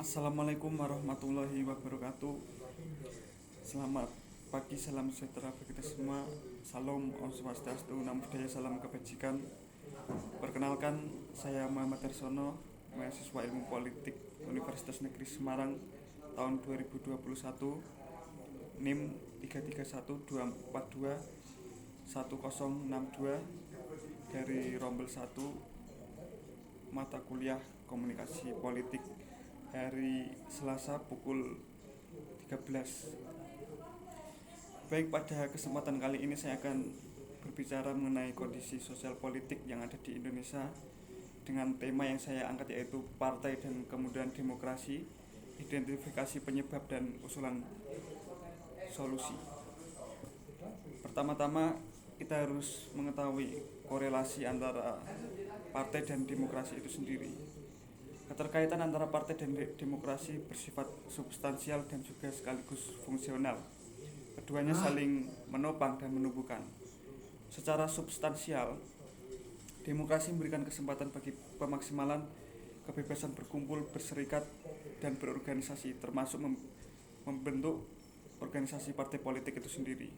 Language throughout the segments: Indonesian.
Assalamualaikum warahmatullahi wabarakatuh. Selamat pagi, salam sejahtera bagi kita semua. Salam Om Swastiastu, Namo Buddhaya, salam kebajikan. Perkenalkan, saya Muhammad Harsono, mahasiswa Ilmu Politik Universitas Negeri Semarang tahun 2021, NIM 33124210062 dari Rombel 1, mata kuliah Komunikasi Politik, hari Selasa pukul 13. Baik, pada kesempatan kali ini saya akan berbicara mengenai kondisi sosial politik yang ada di Indonesia dengan tema yang saya angkat, yaitu partai dan kemudahan demokrasi, identifikasi penyebab dan usulan solusi. Pertama-tama kita harus mengetahui korelasi antara partai dan demokrasi itu sendiri. Keterkaitan antara partai dan demokrasi bersifat substansial dan juga sekaligus fungsional. Keduanya saling menopang dan menumbuhkan. Secara substansial, demokrasi memberikan kesempatan bagi pemaksimalan kebebasan berkumpul, berserikat, dan berorganisasi, termasuk membentuk organisasi partai politik itu sendiri.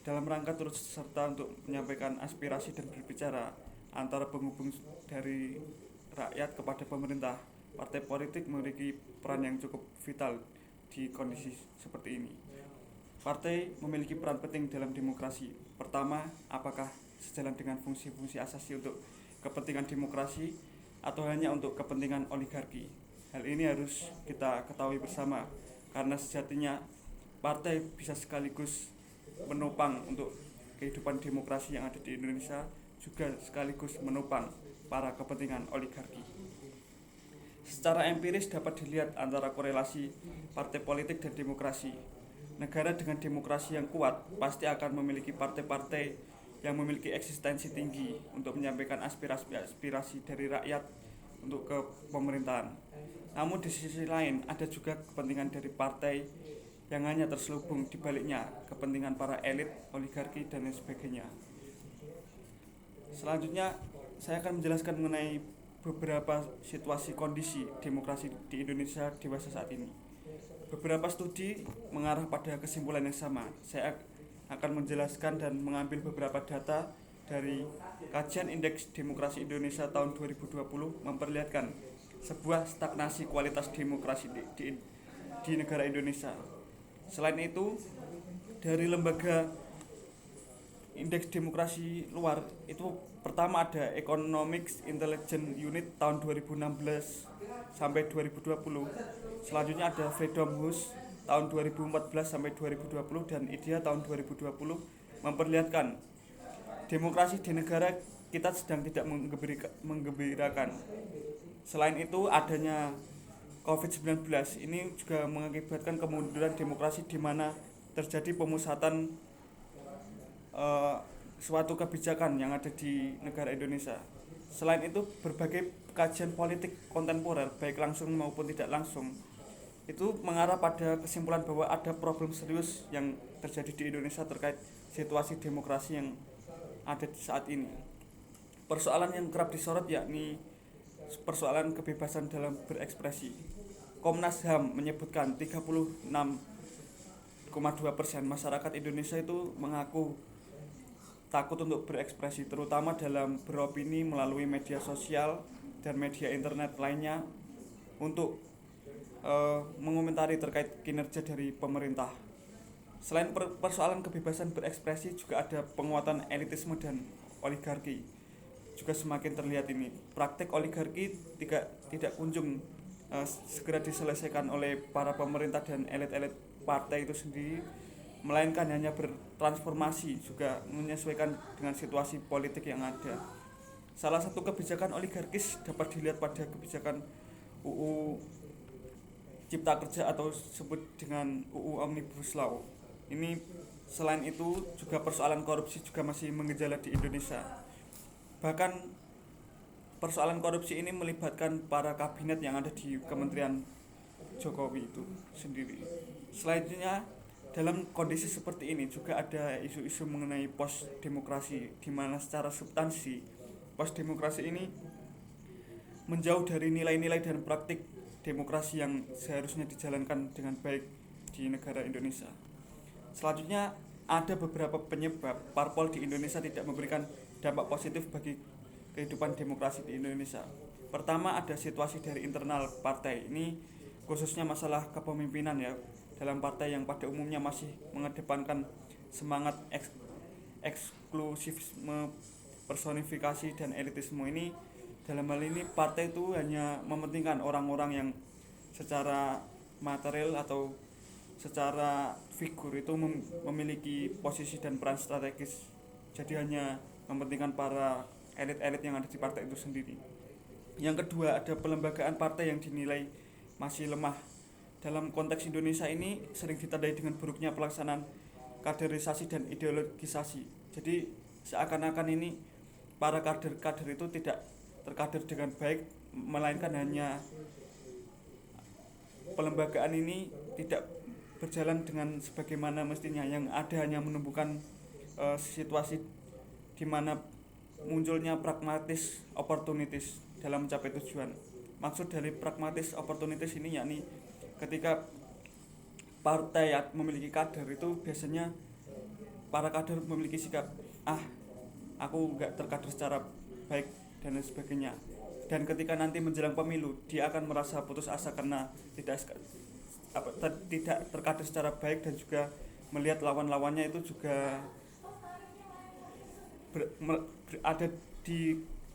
Dalam rangka turut serta untuk menyampaikan aspirasi dan berbicara antara penghubung dari rakyat kepada pemerintah, partai politik memiliki peran yang cukup vital di kondisi seperti ini. Partai memiliki peran penting dalam demokrasi. Pertama, apakah sejalan dengan fungsi-fungsi asasi untuk kepentingan demokrasi atau hanya untuk kepentingan oligarki? Hal ini harus kita ketahui bersama, karena sejatinya partai bisa sekaligus menopang untuk kehidupan demokrasi yang ada di Indonesia, juga sekaligus menopang para kepentingan oligarki. Secara empiris dapat dilihat antara korelasi partai politik dan demokrasi. Negara dengan demokrasi yang kuat pasti akan memiliki partai-partai yang memiliki eksistensi tinggi untuk menyampaikan aspirasi dari rakyat untuk ke pemerintahan. Namun di sisi lain ada juga kepentingan dari partai yang hanya terselubung di baliknya, kepentingan para elit, oligarki, dan lain sebagainya. Selanjutnya, saya akan menjelaskan mengenai beberapa situasi kondisi demokrasi di Indonesia dewasa saat ini. Beberapa studi mengarah pada kesimpulan yang sama. Saya akan menjelaskan dan mengambil beberapa data dari kajian Indeks Demokrasi Indonesia tahun 2020 memperlihatkan sebuah stagnasi kualitas demokrasi di negara Indonesia. Selain itu, dari lembaga Indeks Demokrasi luar itu pertama ada Economics Intelligence Unit tahun 2016 sampai 2020. Selanjutnya ada Freedom House tahun 2014 sampai 2020 dan IDEA tahun 2020 memperlihatkan demokrasi di negara kita sedang tidak menggembirakan. Selain itu, adanya COVID-19 ini juga mengakibatkan kemunduran demokrasi di mana terjadi pemusatan suatu kebijakan yang ada di negara Indonesia. Selain itu, berbagai kajian politik kontemporer baik langsung maupun tidak langsung itu mengarah pada kesimpulan bahwa ada problem serius yang terjadi di Indonesia terkait situasi demokrasi yang ada saat ini. Persoalan yang kerap disorot yakni persoalan kebebasan dalam berekspresi. Komnas HAM menyebutkan 36,2% masyarakat Indonesia itu mengaku takut untuk berekspresi, terutama dalam beropini melalui media sosial dan media internet lainnya untuk mengomentari terkait kinerja dari pemerintah. Selain persoalan kebebasan berekspresi, juga ada penguatan elitisme dan oligarki. Juga semakin terlihat ini. Praktek oligarki tidak kunjung segera diselesaikan oleh para pemerintah dan elit-elit partai itu sendiri, melainkan hanya bertransformasi juga menyesuaikan dengan situasi politik yang ada. Salah satu kebijakan oligarkis dapat dilihat pada kebijakan UU Cipta Kerja atau disebut dengan UU Omnibus Law. Ini selain itu juga persoalan korupsi juga masih mengejala di Indonesia. Bahkan persoalan korupsi ini melibatkan para kabinet yang ada di Kementerian Jokowi itu sendiri. Selanjutnya, dalam kondisi seperti ini juga ada isu-isu mengenai post demokrasi, di mana secara substansi post demokrasi ini menjauh dari nilai-nilai dan praktik demokrasi yang seharusnya dijalankan dengan baik di negara Indonesia. Selanjutnya, ada beberapa penyebab parpol di Indonesia tidak memberikan dampak positif bagi kehidupan demokrasi di Indonesia. Pertama, ada situasi dari internal partai. Ini khususnya masalah kepemimpinan ya, dalam partai yang pada umumnya masih mengedepankan semangat eksklusifisme, personifikasi dan elitisme. Ini dalam hal ini partai itu hanya mementingkan orang-orang yang secara material atau secara figur itu memiliki posisi dan peran strategis. Jadi hanya mementingkan para elit-elit yang ada di partai itu sendiri. Yang kedua, ada pelembagaan partai yang dinilai masih lemah. Dalam konteks Indonesia ini sering ditandai dengan buruknya pelaksanaan kaderisasi dan ideologisasi. Jadi seakan-akan ini para kader-kader itu tidak terkader dengan baik, melainkan hanya pelembagaan ini tidak berjalan dengan sebagaimana mestinya. Yang ada hanya menumbuhkan situasi di mana munculnya pragmatis opportunities dalam mencapai tujuan. Maksud dari pragmatis opportunities ini yakni ketika partai memiliki kader itu biasanya para kader memiliki sikap aku nggak terkader secara baik dan lain sebagainya. Dan ketika nanti menjelang pemilu dia akan merasa putus asa karena tidak terkader secara baik dan juga melihat lawan-lawannya itu juga ada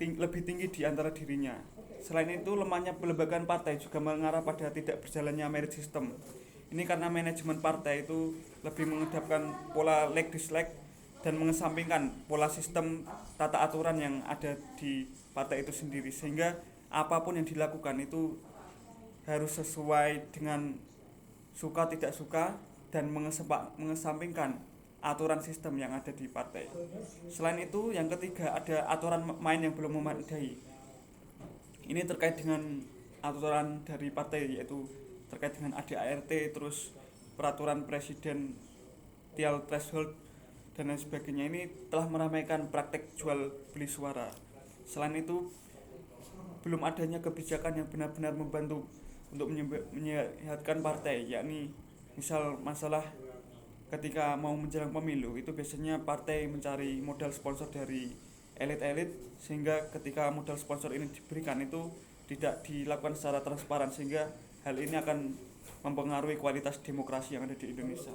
lebih tinggi di antara dirinya. Selain itu, lemahnya pelembagaan partai juga mengarah pada tidak berjalannya merit system. Ini karena manajemen partai itu lebih mengedepankan pola like dislike dan mengesampingkan pola sistem tata aturan yang ada di partai itu sendiri, sehingga apapun yang dilakukan itu harus sesuai dengan suka tidak suka dan mengesampingkan aturan sistem yang ada di partai. Selain itu, yang ketiga, ada aturan main yang belum memadai. Ini terkait dengan aturan dari partai, yaitu terkait dengan ADART, terus peraturan presiden threshold dan lain sebagainya. Ini telah meramaikan praktek jual beli suara. Selain itu, belum adanya kebijakan yang benar-benar membantu untuk menyehatkan partai, yakni misal masalah ketika mau menjelang pemilu itu biasanya partai mencari modal sponsor dari elit-elit, sehingga ketika modal sponsor ini diberikan itu tidak dilakukan secara transparan, sehingga hal ini akan mempengaruhi kualitas demokrasi yang ada di Indonesia.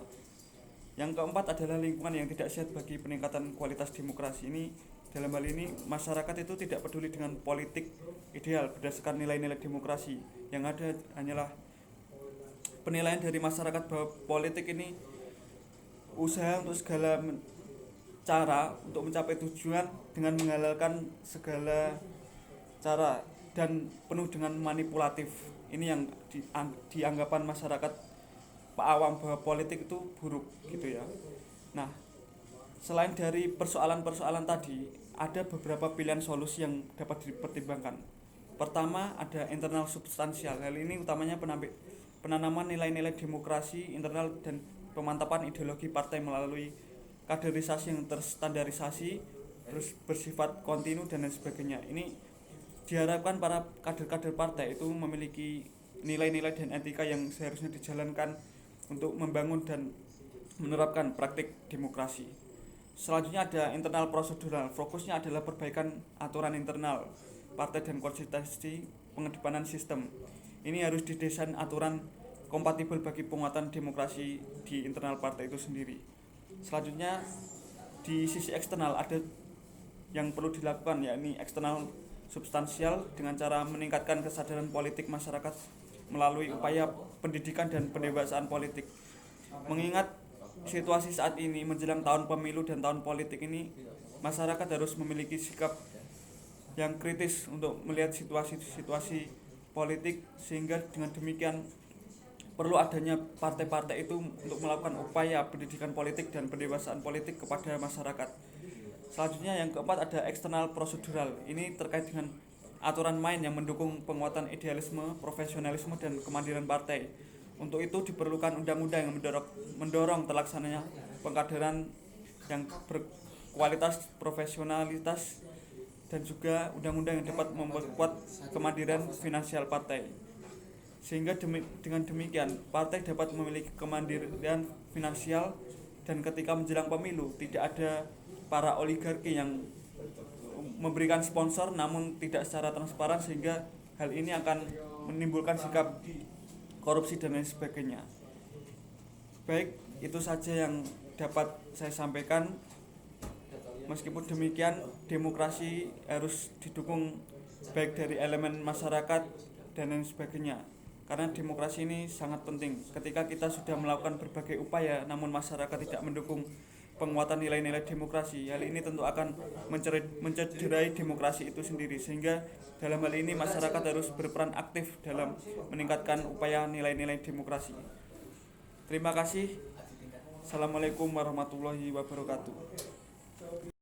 Yang keempat adalah lingkungan yang tidak sehat bagi peningkatan kualitas demokrasi. Ini dalam hal ini masyarakat itu tidak peduli dengan politik ideal berdasarkan nilai-nilai demokrasi. Yang ada hanyalah penilaian dari masyarakat bahwa politik ini usaha untuk segala cara untuk mencapai tujuan dengan menghalalkan segala cara dan penuh dengan manipulatif. Ini yang dianggapan masyarakat awam bahwa politik itu buruk gitu ya. Nah, selain dari persoalan-persoalan tadi, ada beberapa pilihan solusi yang dapat dipertimbangkan. Pertama, ada internal substansial. Hal ini utamanya penanaman nilai-nilai demokrasi internal dan pemantapan ideologi partai melalui kaderisasi yang terstandarisasi, terus bersifat kontinu dan lain sebagainya. Ini diharapkan para kader-kader partai itu memiliki nilai-nilai dan etika yang seharusnya dijalankan untuk membangun dan menerapkan praktik demokrasi. Selanjutnya ada internal prosedural. Fokusnya adalah perbaikan aturan internal partai dan konsistensi pengedepanan sistem. Ini harus didesain aturan kompatibel bagi penguatan demokrasi di internal partai itu sendiri. Selanjutnya di sisi eksternal ada yang perlu dilakukan, yakni eksternal substansial dengan cara meningkatkan kesadaran politik masyarakat melalui upaya pendidikan dan pendewasaan politik. Mengingat situasi saat ini menjelang tahun pemilu dan tahun politik ini, masyarakat harus memiliki sikap yang kritis untuk melihat situasi politik, sehingga dengan demikian perlu adanya partai-partai itu untuk melakukan upaya pendidikan politik dan pendewasaan politik kepada masyarakat. Selanjutnya yang keempat ada eksternal prosedural. Ini terkait dengan aturan main yang mendukung penguatan idealisme, profesionalisme dan kemandirian partai. Untuk itu diperlukan undang-undang yang mendorong terlaksananya pengkaderan yang berkualitas, profesionalitas, dan juga undang-undang yang dapat memperkuat kemandirian finansial partai. Sehingga dengan demikian partai dapat memiliki kemandirian finansial, dan ketika menjelang pemilu tidak ada para oligarki yang memberikan sponsor namun tidak secara transparan, sehingga hal ini akan menimbulkan sikap korupsi dan lain sebagainya. Baik, itu saja yang dapat saya sampaikan. Meskipun demikian, demokrasi harus didukung baik dari elemen masyarakat dan lain sebagainya. Karena demokrasi ini sangat penting. Ketika kita sudah melakukan berbagai upaya namun masyarakat tidak mendukung penguatan nilai-nilai demokrasi, hal ini tentu akan mencederai demokrasi itu sendiri. Sehingga dalam hal ini masyarakat harus berperan aktif dalam meningkatkan upaya nilai-nilai demokrasi. Terima kasih. Assalamualaikum warahmatullahi wabarakatuh.